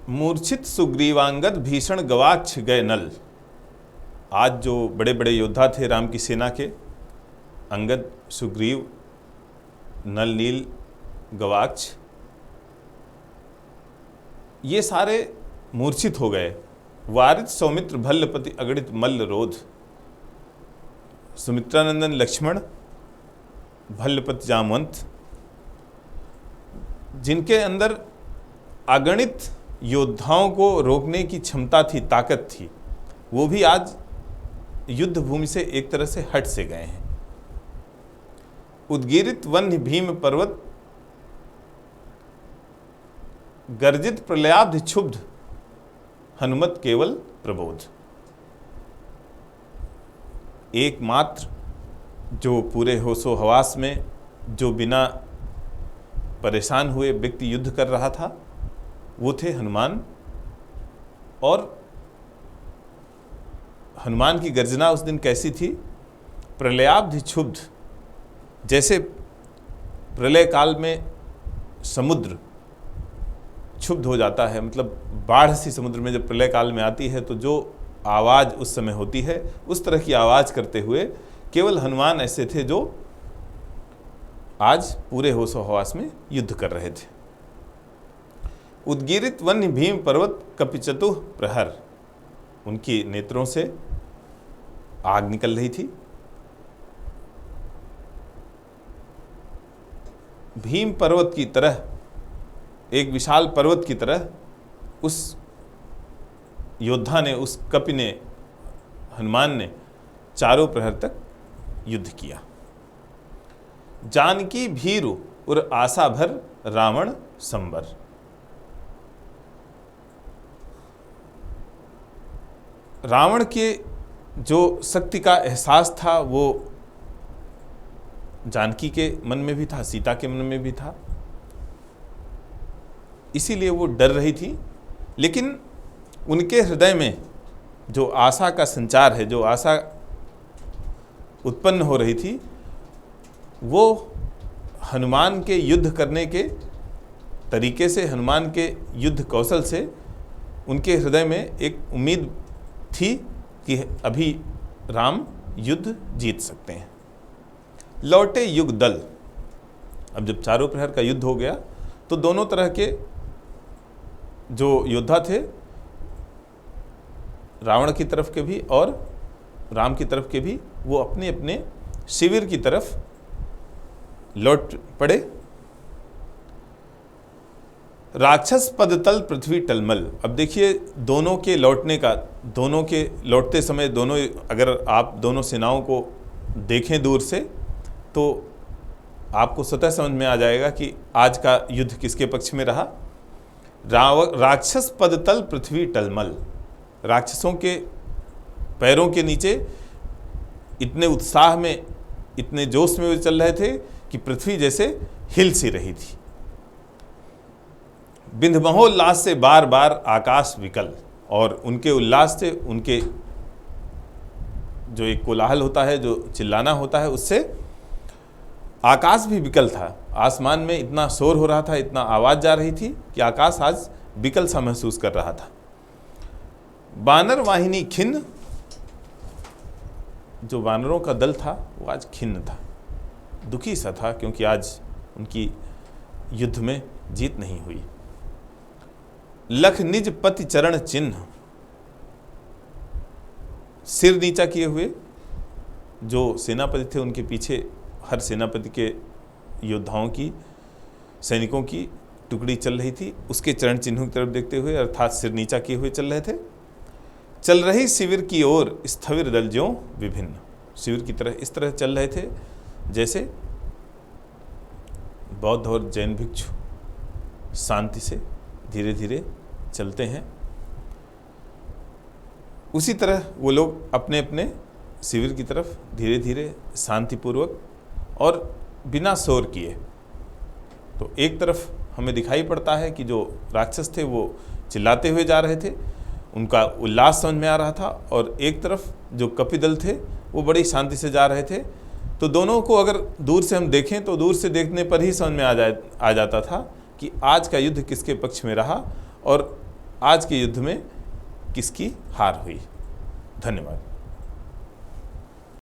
मूर्छित सुग्रीवांगद भीषण गवाक्ष गए नल। आज जो बड़े बड़े योद्धा थे राम की सेना के, अंगद, सुग्रीव, नल, नील, गवाक्ष, ये सारे मूर्छित हो गए। वारित सौमित्र भल्लपति अगणित मल्ल रोध। सुमित्रानंदन लक्ष्मण, भल्लपति जामवंत, जिनके अंदर अगणित योद्धाओं को रोकने की क्षमता थी, ताकत थी, वो भी आज युद्ध भूमि से एक तरह से हट से गए हैं। उद्गीरित वन्य भीम पर्वत, गर्जित प्रलयाब्ध क्षुब्ध, हनुमत केवल प्रबोध। एकमात्र जो पूरे होशो हवास में जो बिना परेशान हुए व्यक्ति युद्ध कर रहा था वो थे हनुमान। और हनुमान की गर्जना उस दिन कैसी थी? प्रलयाब्ध क्षुब्ध। जैसे प्रलय काल में समुद्र क्षुब्ध हो जाता है, मतलब बाढ़ सी समुद्र में जब प्रलय काल में आती है तो जो आवाज़ उस समय होती है, उस तरह की आवाज़ करते हुए केवल हनुमान ऐसे थे जो आज पूरे होशो हवास में युद्ध कर रहे थे। उद्गीरित वन्य भीम पर्वत कपिचतुः प्रहर। उनकी नेत्रों से आग निकल रही थी। भीम पर्वत की तरह, एक विशाल पर्वत की तरह उस योद्धा ने, उस कपि ने, हनुमान ने चारों प्रहर तक युद्ध किया। जानकी भीरु उर आशा भर रावण संबर। रावण के जो शक्ति का एहसास था वो जानकी के मन में भी था, सीता के मन में भी था, इसीलिए वो डर रही थी। लेकिन उनके हृदय में जो आशा का संचार है, जो आशा उत्पन्न हो रही थी, वो हनुमान के युद्ध करने के तरीके से, हनुमान के युद्ध कौशल से उनके हृदय में एक उम्मीद थी कि अभी राम युद्ध जीत सकते हैं। लौटे युग दल। अब जब चारों प्रहर का युद्ध हो गया तो दोनों तरह के जो योद्धा थे, रावण की तरफ के भी और राम की तरफ के भी, वो अपने अपने शिविर की तरफ लौट पड़े। राक्षस पदतल पृथ्वी टलमल। अब देखिए दोनों के लौटने का, दोनों के लौटते समय, दोनों, अगर आप दोनों सेनाओं को देखें दूर से तो आपको स्वतः समझ में आ जाएगा कि आज का युद्ध किसके पक्ष में रहा। राक्षस पदतल पृथ्वी टलमल। राक्षसों के पैरों के नीचे इतने उत्साह में, इतने जोश में वे चल रहे थे कि पृथ्वी जैसे हिल सी रही थी। बिंधमहो उल्लास से बार बार आकाश विकल। और उनके उल्लास से, उनके जो एक कोलाहल होता है, जो चिल्लाना होता है, उससे आकाश भी विकल था। आसमान में इतना शोर हो रहा था, इतना आवाज जा रही थी कि आकाश आज विकल सा महसूस कर रहा था। बानर वाहिनी खिन्न। जो वानरों का दल था वो आज खिन्न था, दुखी सा था, क्योंकि आज उनकी युद्ध में जीत नहीं हुई। लख निज पति चरण चिन्ह। सिर नीचा किए हुए जो सेनापति थे, उनके पीछे हर सेनापति के योद्धाओं की, सैनिकों की टुकड़ी चल रही थी, उसके चरण चिन्हों की तरफ देखते हुए, अर्थात सिर नीचा किए हुए चल रहे थे। चल रही शिविर की ओर स्थविर दल ज्यों विभिन्न। शिविर की तरह इस तरह चल रहे थे जैसे बौद्ध और जैन भिक्षु शांति से धीरे धीरे चलते हैं, उसी तरह वो लोग अपने अपने शिविर की तरफ धीरे धीरे शांतिपूर्वक और बिना शोर किए। तो एक तरफ हमें दिखाई पड़ता है कि जो राक्षस थे वो चिल्लाते हुए जा रहे थे, उनका उल्लास समझ में आ रहा था, और एक तरफ जो कपिदल थे वो बड़ी शांति से जा रहे थे। तो दोनों को अगर दूर से हम देखें तो दूर से देखने पर ही समझ में आ जाता था कि आज का युद्ध किसके पक्ष में रहा। और आज के युद्ध में किसकी हार हुई। धन्यवाद।